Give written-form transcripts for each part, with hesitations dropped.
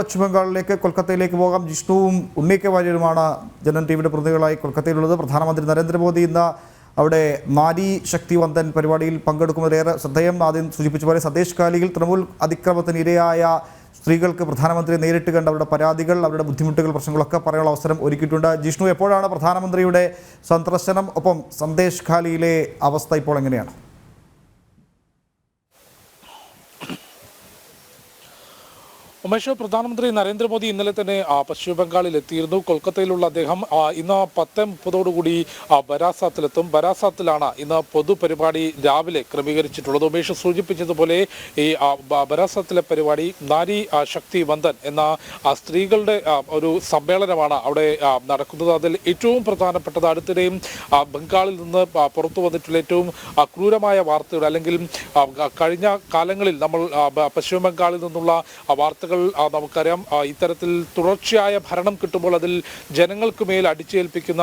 പശ്ചിമ ബംഗാളിലേക്ക് കൊൽക്കത്തയിലേക്ക് പോകാം. ജിഷ്ണുവും ഉണ്ണി കെ വാര്യരുമാണ് ജനൻ ടിവിയുടെ പ്രതിനിധികളായി കൊൽക്കത്തയിലുള്ളത്. പ്രധാനമന്ത്രി നരേന്ദ്രമോദി ഇന്ന് അവിടെ നാരി ശക്തി വന്ദൻ പരിപാടിയിൽ പങ്കെടുക്കുന്നതിലേറെ ശ്രദ്ധേയം. ആദ്യം സൂചിപ്പിച്ച പോലെ സന്ദേശ് ഖാലിയിൽ തൃണമൂൽ അതിക്രമത്തിന് ഇരയായ സ്ത്രീകൾക്ക് പ്രധാനമന്ത്രി നേരിട്ട് കണ്ട് അവരുടെ പരാതികൾ, അവരുടെ ബുദ്ധിമുട്ടുകൾ, പ്രശ്നങ്ങളൊക്കെ പറയാനുള്ള അവസരം ഒരുക്കിയിട്ടുണ്ട്. ജിഷ്ണു, എപ്പോഴാണ് പ്രധാനമന്ത്രിയുടെ സന്ദർശനം? ഒപ്പം സന്ദേശ് ഖാലിയിലെ അവസ്ഥ ഇപ്പോൾ എങ്ങനെയാണ്? ഉമേഷ്, പ്രധാനമന്ത്രി നരേന്ദ്രമോദി ഇന്നലെ തന്നെ പശ്ചിമ ബംഗാളിൽ എത്തിയിരുന്നു. കൊൽക്കത്തയിലുള്ള അദ്ദേഹം ഇന്ന് 10:30 ബരാസാത്തിലെത്തും. ബരാസാത്തിലാണ് ഇന്ന് പൊതുപരിപാടി രാവിലെ ക്രമീകരിച്ചിട്ടുള്ളത്. ഉമേഷ് സൂചിപ്പിച്ചതുപോലെ ഈ ബരാസാത്തിലെ പരിപാടി നാരി ശക്തി വന്ദൻ എന്ന സ്ത്രീകളുടെ ഒരു സമ്മേളനമാണ് അവിടെ നടക്കുന്നത്. അതിൽ ഏറ്റവും പ്രധാനപ്പെട്ടത് അടുത്തിടെയും ബംഗാളിൽ നിന്ന് പുറത്തു വന്നിട്ടുള്ള ഏറ്റവും ക്രൂരമായ വാർത്തകൾ, അല്ലെങ്കിൽ കഴിഞ്ഞ കാലങ്ങളിൽ നമ്മൾ പശ്ചിമ ബംഗാളിൽ നിന്നുള്ള വാർത്തകൾ നമുക്കറിയാം. ഇത്തരത്തിൽ തുടർച്ചയായ ഭരണം കിട്ടുമ്പോൾ അതിൽ ജനങ്ങൾക്ക് മേൽ അടിച്ചേൽപ്പിക്കുന്ന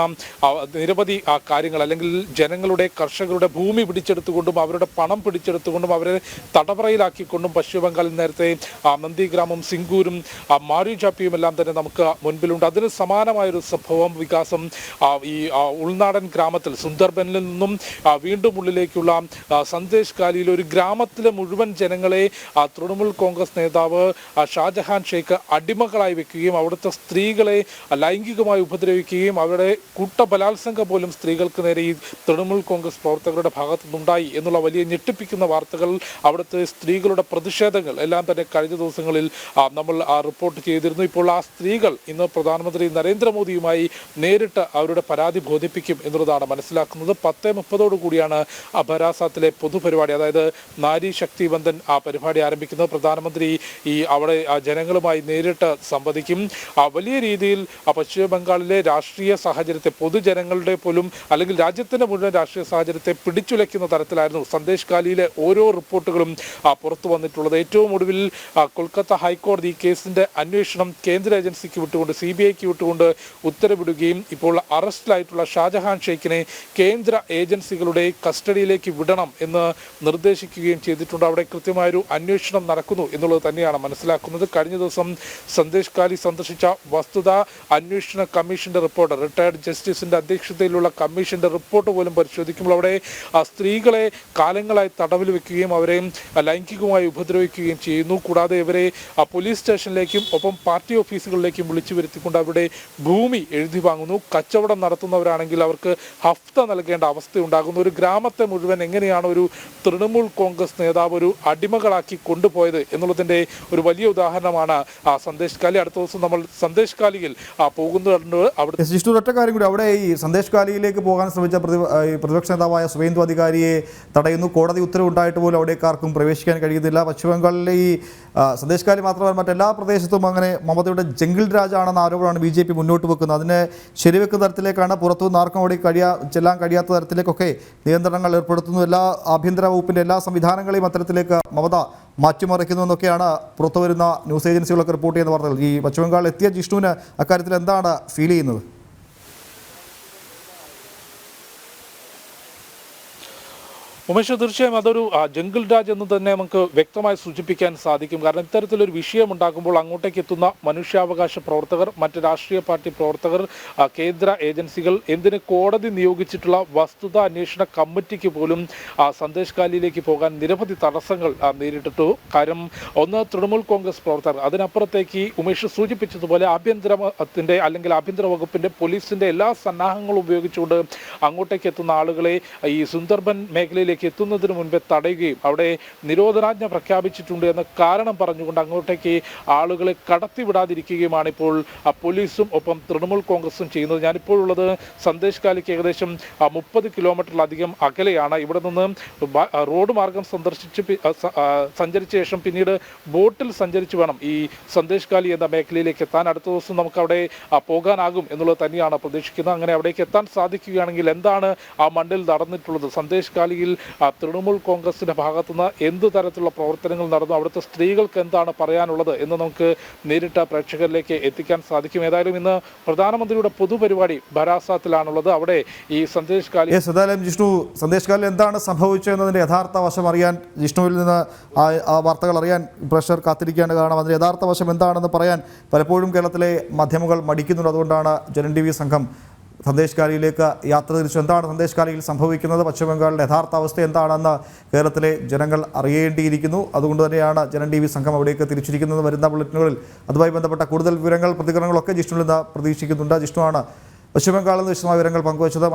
നിരവധി കാര്യങ്ങൾ, അല്ലെങ്കിൽ ജനങ്ങളുടെ, കർഷകരുടെ ഭൂമി പിടിച്ചെടുത്തുകൊണ്ടും അവരുടെ പണം പിടിച്ചെടുത്തുകൊണ്ടും അവരെ തടവറയിലാക്കിക്കൊണ്ടും പശ്ചിമ ബംഗാളിൽ നേരത്തെ നന്ദിഗ്രാമും, സിംഗൂരും, മാരിജാപ്പിയും എല്ലാം തന്നെ നമുക്ക് മുൻപിലുണ്ട്. അതിന് സമാനമായൊരു സംഭവം, വികാസം ഈ ഉൾനാടൻ ഗ്രാമത്തിൽ സുന്ദർബനിൽ നിന്നും വീണ്ടും ഉള്ളിലേക്കുള്ള സന്ദേശ് ഖാലിയിൽ ഒരു ഗ്രാമത്തിലെ മുഴുവൻ ജനങ്ങളെ തൃണമൂൽ കോൺഗ്രസ് നേതാവ് ഷാജഹാൻ ഷെയ്ഖ് അടിമകളായി വെക്കുകയും അവിടുത്തെ സ്ത്രീകളെ ലൈംഗികമായി ഉപദ്രവിക്കുകയും അവരുടെ കൂട്ടബലാത്സംഗം പോലും സ്ത്രീകൾക്ക് നേരെ ഈ തൃണമൂൽ കോൺഗ്രസ് പ്രവർത്തകരുടെ ഭാഗത്തു നിന്നുണ്ടായി എന്നുള്ള വലിയ ഞെട്ടിപ്പിക്കുന്ന വാർത്തകൾ, അവിടുത്തെ സ്ത്രീകളുടെ പ്രതിഷേധങ്ങൾ എല്ലാം തന്നെ കഴിഞ്ഞ ദിവസങ്ങളിൽ നമ്മൾ റിപ്പോർട്ട് ചെയ്തിരുന്നു. ഇപ്പോൾ ആ സ്ത്രീകൾ ഇന്ന് പ്രധാനമന്ത്രി നരേന്ദ്രമോദിയുമായി നേരിട്ട് അവരുടെ പരാതി ബോധിപ്പിക്കും എന്നുള്ളതാണ് മനസ്സിലാക്കുന്നത്. 10:30 ബരാസാത്തിലെ പൊതുപരിപാടി, അതായത് നാരി ശക്തി വന്ദൻ പരിപാടി ആരംഭിക്കുന്നത്. പ്രധാനമന്ത്രി അവിടെ ജനങ്ങളുമായി നേരിട്ട് സംവദിക്കും. വലിയ രീതിയിൽ പശ്ചിമ ബംഗാളിലെ രാഷ്ട്രീയ സാഹചര്യത്തെ, പൊതുജനങ്ങളുടെ പോലും അല്ലെങ്കിൽ രാജ്യത്തിന്റെ മുഴുവൻ രാഷ്ട്രീയ സാഹചര്യത്തെ പിടിച്ചുലയ്ക്കുന്ന തരത്തിലായിരുന്നു സന്ദേശ് ഖാലിയിലെ ഓരോ റിപ്പോർട്ടുകളും പുറത്തു വന്നിട്ടുള്ളത്. ഏറ്റവും ഒടുവിൽ കൊൽക്കത്ത ഹൈക്കോടതി ഈ കേസിന്റെ അന്വേഷണം കേന്ദ്ര ഏജൻസിക്ക് വിട്ടുകൊണ്ട്, CBIക്ക് വിട്ടുകൊണ്ട് ഉത്തരവിടുകയും ഇപ്പോൾ അറസ്റ്റിലായിട്ടുള്ള ഷാജഹാൻ ഷെയ്ഖിനെ കേന്ദ്ര ഏജൻസികളുടെ കസ്റ്റഡിയിലേക്ക് വിടണം എന്ന് നിർദ്ദേശിക്കുകയും ചെയ്തിട്ടുണ്ട്. അവിടെ കൃത്യമായൊരു അന്വേഷണം നടക്കുന്നു എന്നുള്ളത് തന്നെയാണ് മനസ്സിലാക്കുന്നത്. കഴിഞ്ഞ ദിവസം സന്ദേശ് ഖാലി സന്ദർശിച്ച വസ്തുതാ അന്വേഷണ കമ്മീഷന്റെ റിപ്പോർട്ട്, റിട്ടയർഡ് ജസ്റ്റിസിന്റെ അധ്യക്ഷതയിലുള്ള കമ്മീഷന്റെ റിപ്പോർട്ട് പോലും പരിശോധിക്കുമ്പോൾ അവിടെ സ്ത്രീകളെ കാലങ്ങളായി തടവിൽ വെക്കുകയും അവരെ ലൈംഗികമായി ഉപദ്രവിക്കുകയും ചെയ്യുന്നു. കൂടാതെ ഇവരെ പോലീസ് സ്റ്റേഷനിലേക്കും ഒപ്പം പാർട്ടി ഓഫീസുകളിലേക്കും വിളിച്ചു വരുത്തിക്കൊണ്ട് അവരുടെ ഭൂമി എഴുതി വാങ്ങുന്നു. കച്ചവടം നടത്തുന്നവരാണെങ്കിൽ അവർക്ക് ഹഫ്ത നൽകേണ്ട അവസ്ഥയുണ്ടാകുന്നു. ഒരു ഗ്രാമത്തെ മുഴുവൻ എങ്ങനെയാണ് ഒരു തൃണമൂൽ കോൺഗ്രസ് നേതാവ് ഒരു അടിമകളാക്കി കൊണ്ടുപോയത് എന്നുള്ളതിന്റെ ഒരു വലിയ ഉദാഹരണമാണ് സന്ദേശ് ഖാലി. അടുത്ത ദിവസം നമ്മൾ സന്ദേശ് ഖാലിയിൽ പോകുന്നുണ്ട്. അവിടെ ഒറ്റ കാര്യം കൂടി, അവിടെ ഈ സന്ദേശ് ഖാലിയിലേക്ക് പോകാൻ ശ്രമിച്ച പ്രതിപക്ഷ നേതാവായ സുവേന്ദു അധികാരിയെ തടയുന്നു. കോടതി ഉത്തരവുണ്ടായിട്ട് പോലും അവിടേക്ക് ആർക്കും പ്രവേശിക്കാൻ കഴിയുന്നില്ല. പശ്ചിമ ബംഗാളിലെ ഈ സന്ദേശ് ഖാലി മാത്രമല്ല മറ്റെല്ലാ പ്രദേശത്തും അങ്ങനെ മമതയുടെ ജംഗിൾ രാജാണെന്ന ആരോപണമാണ് BJP മുന്നോട്ട് വെക്കുന്നത്. അതിനെ ശരിവെക്കുന്ന തരത്തിലേക്കാണ്, പുറത്തുനിന്ന് ആർക്കും അവിടെ ചെല്ലാൻ കഴിയാത്ത തരത്തിലേക്കൊക്കെ നിയന്ത്രണങ്ങൾ ഏർപ്പെടുത്തുന്നു. എല്ലാ ആഭ്യന്തര വകുപ്പിൻ്റെ എല്ലാ സംവിധാനങ്ങളെയും അത്തരത്തിലേക്ക് മമത മാറ്റിമറിക്കുന്നു എന്നൊക്കെയാണ് പുറത്തുവരുന്ന ന്യൂസ് ഏജൻസികളൊക്കെ റിപ്പോർട്ട് ചെയ്യുന്ന വാർത്തകൾ. ഈ പശ്ചിമ ബംഗാളിൽ എത്തിയ ജിഷ്ണുവിന് അക്കാര്യത്തിൽ എന്താണ് ഫീൽ ചെയ്യുന്നത്? ഉമേഷ്, തീർച്ചയായും അതൊരു ജംഗിൾ രാജ് എന്ന് തന്നെ നമുക്ക് വ്യക്തമായി സൂചിപ്പിക്കാൻ സാധിക്കും. കാരണം ഇത്തരത്തിലൊരു വിഷയം ഉണ്ടാക്കുമ്പോൾ അങ്ങോട്ടേക്ക് എത്തുന്ന മനുഷ്യാവകാശ പ്രവർത്തകർ, മറ്റ് രാഷ്ട്രീയ പാർട്ടി പ്രവർത്തകർ, കേന്ദ്ര ഏജൻസികൾ, എന്തിന് കോടതി നിയോഗിച്ചിട്ടുള്ള വസ്തുതാ അന്വേഷണ കമ്മിറ്റിക്ക് പോലും സന്ദേശ് ഖാലിയിലേക്ക് പോകാൻ നിരവധി തടസ്സങ്ങൾ നേരിട്ടിട്ടു. കാര്യം ഒന്ന്, തൃണമൂൽ കോൺഗ്രസ് പ്രവർത്തകർ, അതിനപ്പുറത്തേക്ക് ഉമേഷ് സൂചിപ്പിച്ചതുപോലെ ആഭ്യന്തരത്തിന്റെ അല്ലെങ്കിൽ ആഭ്യന്തര വകുപ്പിന്റെ, പോലീസിന്റെ എല്ലാ സന്നാഹങ്ങളും ഉപയോഗിച്ചുകൊണ്ട് അങ്ങോട്ടേക്ക് എത്തുന്ന ആളുകളെ ഈ സുന്ദർബൻ മേഖലയിലേക്ക് എത്തുന്നതിന് മുൻപേ തടയുകയും അവിടെ നിരോധനാജ്ഞ പ്രഖ്യാപിച്ചിട്ടുണ്ട് എന്ന കാരണം പറഞ്ഞുകൊണ്ട് അങ്ങോട്ടേക്ക് ആളുകളെ കടത്തിവിടാതിരിക്കുകയുമാണ് ഇപ്പോൾ പോലീസും ഒപ്പം തൃണമൂൽ കോൺഗ്രസും ചെയ്യുന്നത്. ഞാനിപ്പോഴുള്ളത് സന്ദേശ് ഖാലിക്ക് ഏകദേശം 30 കിലോമീറ്ററിലധികം അകലെയാണ്. ഇവിടെ നിന്ന് റോഡ് മാർഗം സഞ്ചരിച്ച ശേഷം പിന്നീട് ബോട്ടിൽ സഞ്ചരിച്ച് വേണം ഈ സന്ദേശ് ഖാലി എന്ന മേഖലയിലേക്ക് എത്താൻ. അടുത്ത ദിവസം നമുക്ക് അവിടെ പോകാനാകും എന്നുള്ളത് തന്നെയാണ് പ്രതീക്ഷിക്കുന്നത്. അങ്ങനെ അവിടേക്ക് എത്താൻ സാധിക്കുകയാണെങ്കിൽ എന്താണ് ആ മണ്ണിൽ നടന്നിട്ടുള്ളത്, സന്ദേശ് ഖാലിയിൽ തൃണമൂൽ കോൺഗ്രസിന്റെ ഭാഗത്തുനിന്ന് എന്ത് തരത്തിലുള്ള പ്രവർത്തനങ്ങൾ നടന്നു, അവിടുത്തെ സ്ത്രീകൾക്ക് എന്താണ് പറയാനുള്ളത് എന്ന് നമുക്ക് നേരിട്ട് പ്രേക്ഷകരിലേക്ക് എത്തിക്കാൻ സാധിക്കും. ഏതായാലും ഇന്ന് പ്രധാനമന്ത്രിയുടെ പൊതുപരിപാടി ബരാസാത്തിലാണുള്ളത്. അവിടെ ഈ സന്ദേശ് കാലി ഏതായാലും ജിഷ്ണു, സന്ദേശ് കാലിൽ എന്താണ് സംഭവിച്ചതെന്നതിൻ്റെ യഥാർത്ഥ വശം അറിയാൻ, ജിഷ്ണുവിൽ നിന്ന് ആ വാർത്തകൾ അറിയാൻ പ്രേക്ഷകർ കാത്തിരിക്കേണ്ട. കാരണം അതിൻ്റെ യഥാർത്ഥ വശം എന്താണെന്ന് പറയാൻ പലപ്പോഴും കേരളത്തിലെ മാധ്യമങ്ങൾ മടിക്കുന്നുണ്ട്. അതുകൊണ്ടാണ് ജനൻ ടി വി സംഘം സന്ദേശ് കാലിയിലേക്ക് യാത്ര തിരിച്ചു. എന്താണ് സന്ദേശ് കാലിയിൽ സംഭവിക്കുന്നത്, പശ്ചിമ ബംഗാളിലെ യഥാർത്ഥ അവസ്ഥ എന്താണെന്ന് കേരളത്തിലെ ജനങ്ങൾ അറിയേണ്ടിയിരിക്കുന്നു. അതുകൊണ്ട് തന്നെയാണ് ജനൻ ടി വി സംഘം അവിടേക്ക് തിരിച്ചിരിക്കുന്നത്. വരുന്ന ബുള്ളറ്റിനുകളിൽ അതുമായി ബന്ധപ്പെട്ട കൂടുതൽ വിവരങ്ങൾ, പ്രതികരണങ്ങളൊക്കെ ജിഷ്ണുവിൽ നിന്ന് പ്രതീക്ഷിക്കുന്നുണ്ട്. ജിഷ്ണുവാണ് പശ്ചിമ ബംഗാളിൽ നിന്ന് വിശദമായ വിവരങ്ങൾ പങ്കുവച്ചത്.